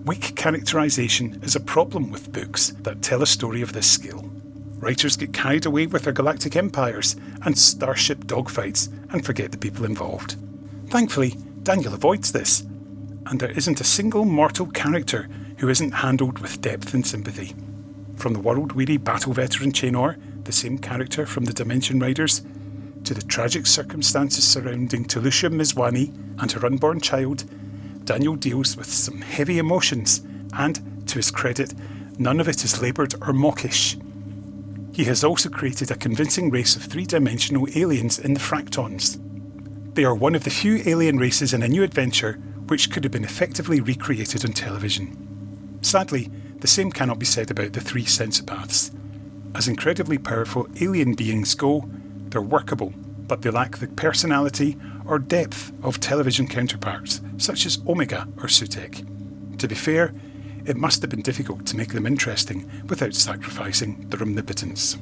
Weak characterisation is a problem with books that tell a story of this scale. Writers get carried away with their galactic empires and starship dogfights and forget the people involved. Thankfully, Daniel avoids this, and there isn't a single mortal character who isn't handled with depth and sympathy. From the world-weary battle veteran Chainor, the same character from the Dimension Riders, to the tragic circumstances surrounding Telusha Mizwani and her unborn child, Daniel deals with some heavy emotions, and, to his credit, none of it is laboured or mawkish. He has also created a convincing race of three-dimensional aliens in the Fractons. They are one of the few alien races in a new adventure which could have been effectively recreated on television. Sadly, the same cannot be said about the three sensopaths. As incredibly powerful alien beings go, they're workable, but they lack the personality or depth of television counterparts, such as Omega or Sutekh. To be fair, it must have been difficult to make them interesting without sacrificing their omnipotence.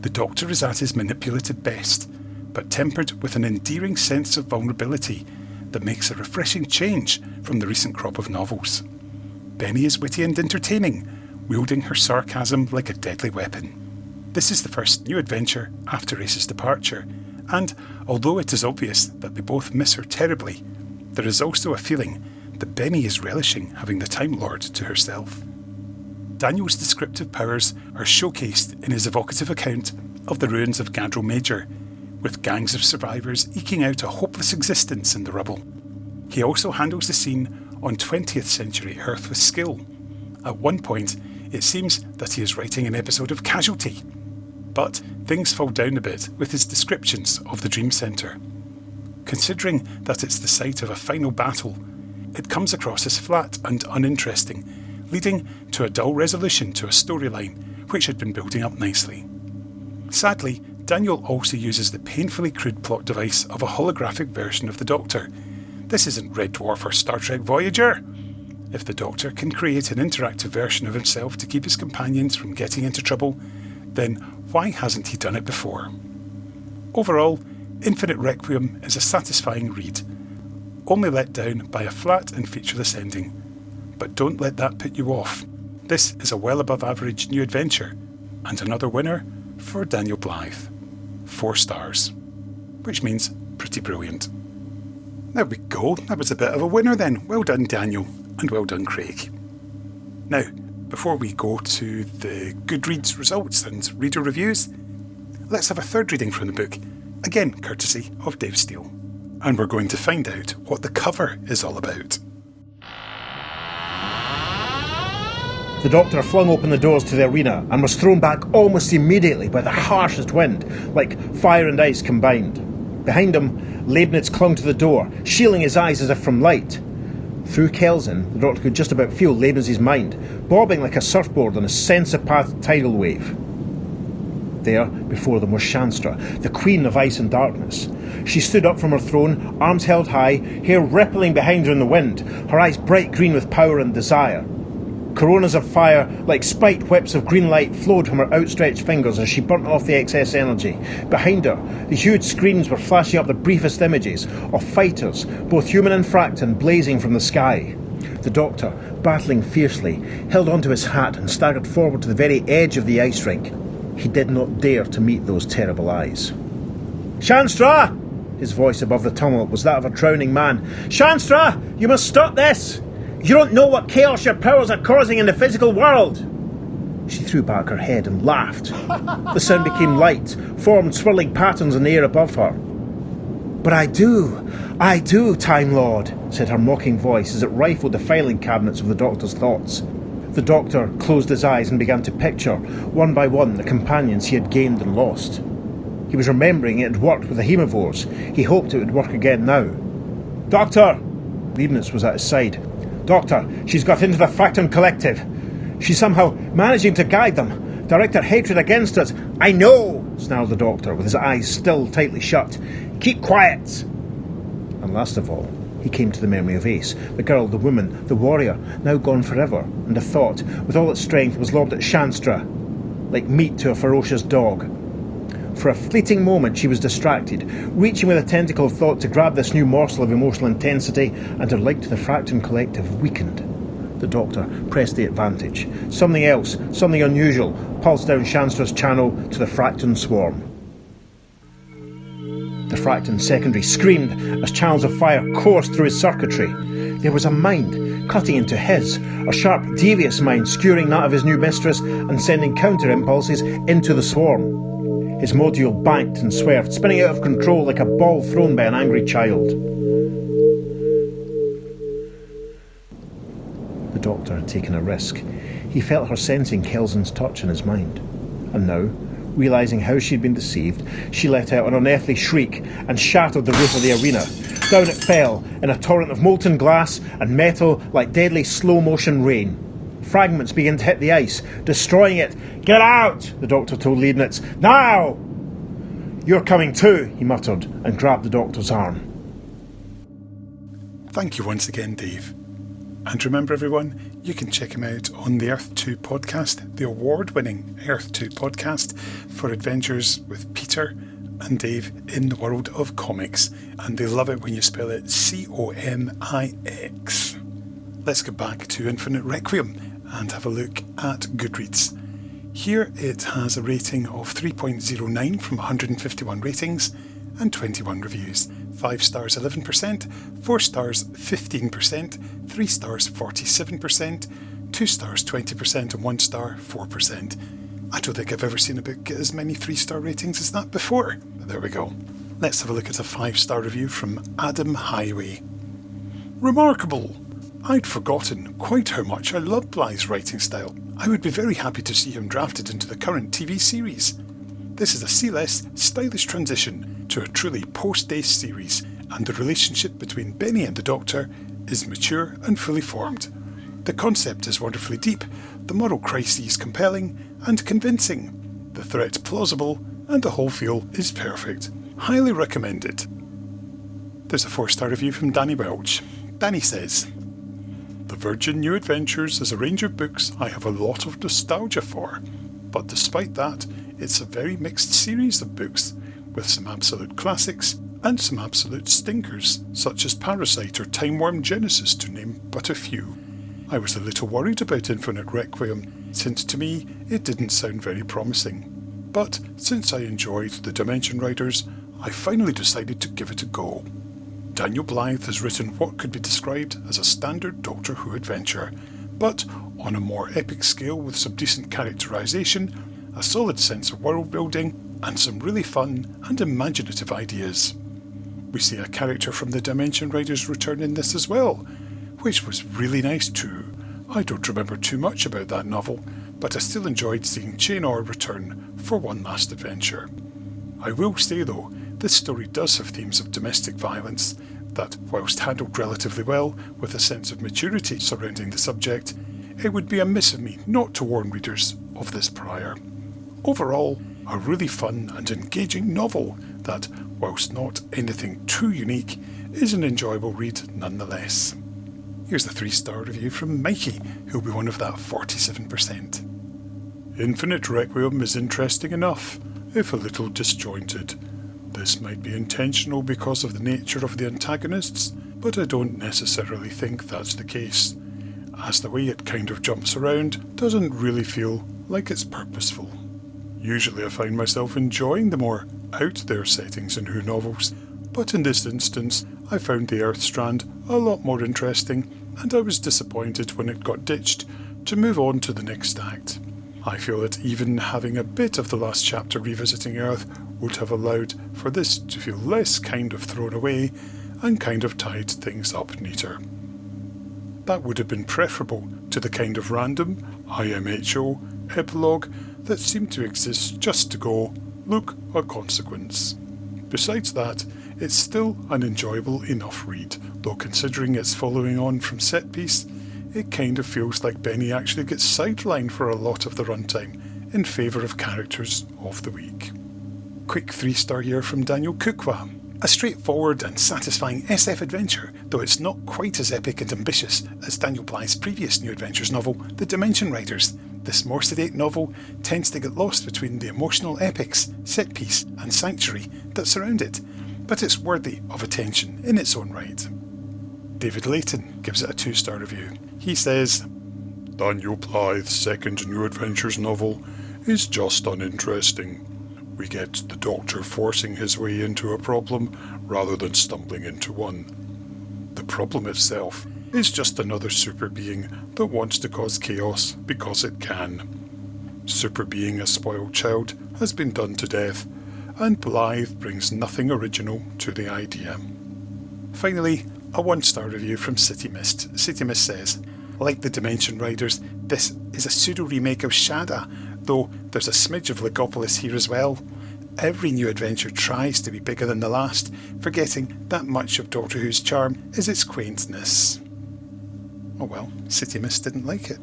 The Doctor is at his manipulative best, but tempered with an endearing sense of vulnerability that makes a refreshing change from the recent crop of novels. Benny is witty and entertaining, wielding her sarcasm like a deadly weapon. This is the first new adventure after Ace's departure, and although it is obvious that they both miss her terribly, there is also a feeling that Benny is relishing having the Time Lord to herself. Daniel's descriptive powers are showcased in his evocative account of the ruins of Gadril Major, with gangs of survivors eking out a hopeless existence in the rubble. He also handles the scene on 20th century Earth with skill. At one point, it seems that he is writing an episode of Casualty. But things fall down a bit with his descriptions of the Dream Centre. Considering that it's the site of a final battle, it comes across as flat and uninteresting, leading to a dull resolution to a storyline which had been building up nicely. Sadly, Daniel also uses the painfully crude plot device of a holographic version of the Doctor. This isn't Red Dwarf or Star Trek Voyager. If the Doctor can create an interactive version of himself to keep his companions from getting into trouble, then why hasn't he done it before? Overall, Infinite Requiem is a satisfying read. only let down by a flat and featureless ending. But don't let that put you off. This is a well above average new adventure, and another winner for Daniel Blythe. 4 stars, which means pretty brilliant. There we go, that was a bit of a winner then. Well done, Daniel, and well done, Craig. Now, before we go to the Goodreads results and reader reviews, let's have a third reading from the book, again courtesy of Dave Steele. And we're going to find out what the cover is all about. The Doctor flung open the doors to the arena and was thrown back almost immediately by the harshest wind, like fire and ice combined. Behind him, Leibniz clung to the door, shielding his eyes as if from light. Through Kelsen, the Doctor could just about feel Leibniz's mind, bobbing like a surfboard on a sense-pathed tidal wave. There, before them, was Shanstra, the Queen of Ice and Darkness. She stood up from her throne, arms held high, hair rippling behind her in the wind, her eyes bright green with power and desire. Coronas of fire, like spiked whips of green light, flowed from her outstretched fingers as she burnt off the excess energy. Behind her, the huge screens were flashing up the briefest images of fighters, both human and Fracton, blazing from the sky. The Doctor, battling fiercely, held onto his hat and staggered forward to the very edge of the ice rink. He did not dare to meet those terrible eyes. "Shanstra!" His voice above the tumult was that of a drowning man. "Shanstra! You must stop this! You don't know what chaos your powers are causing in the physical world!" She threw back her head and laughed. The sound became light, formed swirling patterns in the air above her. "But I do, Time Lord," said her mocking voice as it rifled the filing cabinets of the Doctor's thoughts. The Doctor closed his eyes and began to picture, one by one, the companions he had gained and lost. He was remembering it had worked with the Haemovores. He hoped it would work again now. "Doctor!" Leibniz was at his side. "Doctor, she's got into the Fracton Collective. She's somehow managing to guide them, direct her hatred against us." "I know," snarled the Doctor, with his eyes still tightly shut. "Keep quiet." And last of all, he came to the memory of Ace, the girl, the woman, the warrior, now gone forever, and a thought, with all its strength, was lobbed at Shanstra, like meat to a ferocious dog. For a fleeting moment she was distracted, reaching with a tentacle of thought to grab this new morsel of emotional intensity, and her link to the Fracton Collective weakened. The Doctor pressed the advantage. Something else, something unusual, pulsed down Shanstra's channel to the Fracton swarm. The Fracton secondary screamed as channels of fire coursed through his circuitry. There was a mind cutting into his, a sharp, devious mind skewering that of his new mistress and sending counter-impulses into the swarm. His module banked and swerved, spinning out of control like a ball thrown by an angry child. The Doctor had taken a risk. He felt her sensing Kelsen's touch in his mind. And now, realising how she had been deceived, she let out an unearthly shriek and shattered the roof of the arena. Down it fell, in a torrent of molten glass and metal like deadly slow-motion rain. Fragments began to hit the ice, destroying it. "Get out!" the Doctor told Leibniz. "Now!" "You're coming too," he muttered, and grabbed the Doctor's arm. Thank you once again, Dave. And remember, everyone, you can check him out on the Earth 2 podcast, the award-winning Earth 2 podcast for adventures with Peter and Dave in the world of comics. And they love it when you spell it Comix. Let's get back to Infinite Requiem and have a look at Goodreads. Here it has a rating of 3.09 from 151 ratings and 21 reviews. 5 stars 11%, 4 stars 15%, 3 stars 47%, 2 stars 20% and 1 star 4%. I don't think I've ever seen a book get as many 3-star ratings as that before. But there we go. Let's have a look at a 5-star review from Adam Highway. Remarkable! I'd forgotten quite how much I love Blythe's writing style. I would be very happy to see him drafted into the current TV series. This is a seamless, stylish transition to a truly post-Ace series, and the relationship between Benny and the Doctor is mature and fully formed. The concept is wonderfully deep, the moral crises compelling and convincing, the threat plausible, and the whole feel is perfect. Highly recommended. There's a 4-star review from Danny Welch. Danny says, "The Virgin New Adventures is a range of books I have a lot of nostalgia for, but despite that, it's a very mixed series of books, with some absolute classics and some absolute stinkers, such as Parasite or Timeworm Genesis, to name but a few. I was a little worried about Infinite Requiem, since to me it didn't sound very promising. But since I enjoyed the Dimension Riders, I finally decided to give it a go. Daniel Blythe has written what could be described as a standard Doctor Who adventure, but on a more epic scale with some decent characterisation, a solid sense of world building, and some really fun and imaginative ideas. We see a character from the Dimension Riders return in this as well, which was really nice too. I don't remember too much about that novel, but I still enjoyed seeing Chainor return for one last adventure. I will say though, this story does have themes of domestic violence that, whilst handled relatively well with a sense of maturity surrounding the subject, it would be amiss of me not to warn readers of this prior. Overall, a really fun and engaging novel that, whilst not anything too unique, is an enjoyable read nonetheless. Here's the 3-star review from Mikey, who'll be one of that 47%. Infinite Requiem is interesting enough, if a little disjointed. This might be intentional because of the nature of the antagonists, but I don't necessarily think that's the case, as the way it kind of jumps around doesn't really feel like it's purposeful. Usually I find myself enjoying the more out-there settings in Who novels, but in this instance I found the Earth strand a lot more interesting, and I was disappointed when it got ditched to move on to the next act. I feel that even having a bit of the last chapter revisiting Earth would have allowed for this to feel less kind of thrown away and kind of tied things up neater. That would have been preferable to the kind of random IMHO epilogue that seemed to exist just to go, look, a consequence. Besides that, it's still an enjoyable enough read, though considering it's following on from Set Piece, it kind of feels like Benny actually gets sidelined for a lot of the runtime in favour of Characters of the Week. Quick 3-star here from Daniel Kukwa. A straightforward and satisfying SF adventure, though it's not quite as epic and ambitious as Daniel Blythe's previous New Adventures novel, The Dimension Riders. This more sedate novel tends to get lost between the emotional epics, set piece and sanctuary that surround it, but it's worthy of attention in its own right. David Layton gives it a 2-star review. He says, Daniel Blythe's second New Adventures novel is just uninteresting. We get the Doctor forcing his way into a problem rather than stumbling into one. The problem itself is just another super being that wants to cause chaos because it can. Super being a spoiled child has been done to death, and Blythe brings nothing original to the idea. Finally, a 1-star review from City Mist. City Mist says, like the Dimension Riders, this is a pseudo-remake of Shada, though there's a smidge of Legopolis here as well. Every new adventure tries to be bigger than the last, forgetting that much of Doctor Who's charm is its quaintness. Oh well, City Mist didn't like it.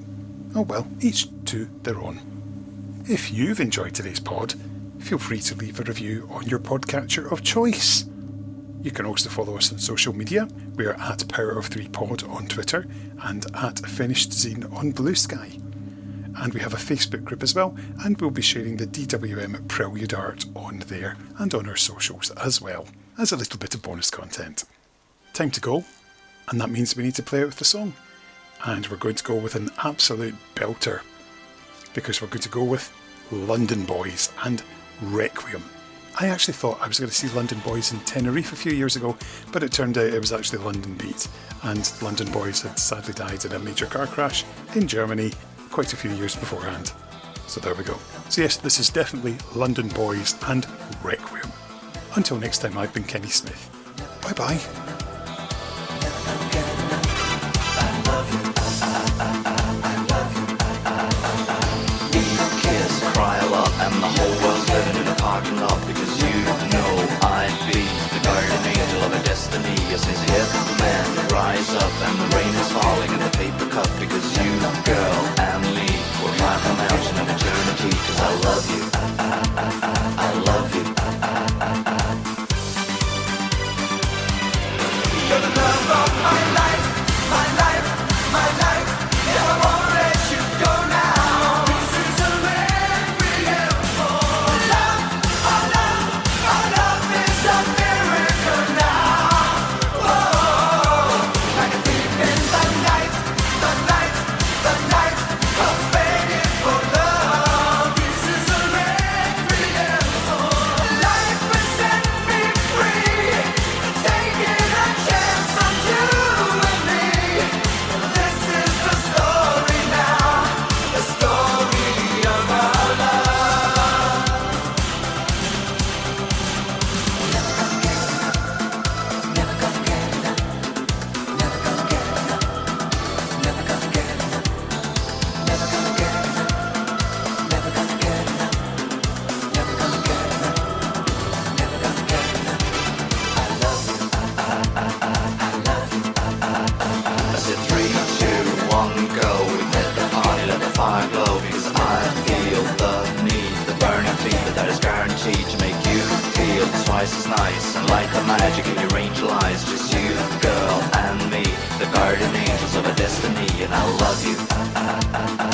Oh well, each to their own. If you've enjoyed today's pod, feel free to leave a review on your podcatcher of choice. You can also follow us on social media. We are at Power of 3 Pod on Twitter and at Finished Zine on Blue Sky. And we have a Facebook group as well, and we'll be sharing the DWM Prelude art on there and on our socials as well, as a little bit of bonus content. Time to go, and that means we need to play out the song. And we're going to go with an absolute belter, because we're going to go with London Boys and Requiem. I actually thought I was going to see London Boys in Tenerife a few years ago, but it turned out it was actually London Beat, and London Boys had sadly died in a major car crash in Germany quite a few years beforehand. So there we go. So yes, this is definitely London Boys and Requiem. Until next time, I've been Kenny Smith. Bye bye. And the whole world's living in a parking lot because you know I'd be the guardian angel of a destiny. Yes, it's here, man, rise up, and the rain is falling in the paper cup because you, girl, and me will climb the mountain of eternity because I love you. I love you. You're the love of my life, my life, my life. Yeah, I won't let you go now. This is a requiem for dress is nice, and like the magic in your angel eyes, just you, girl, and me, the guardian angels of a destiny, and I love you.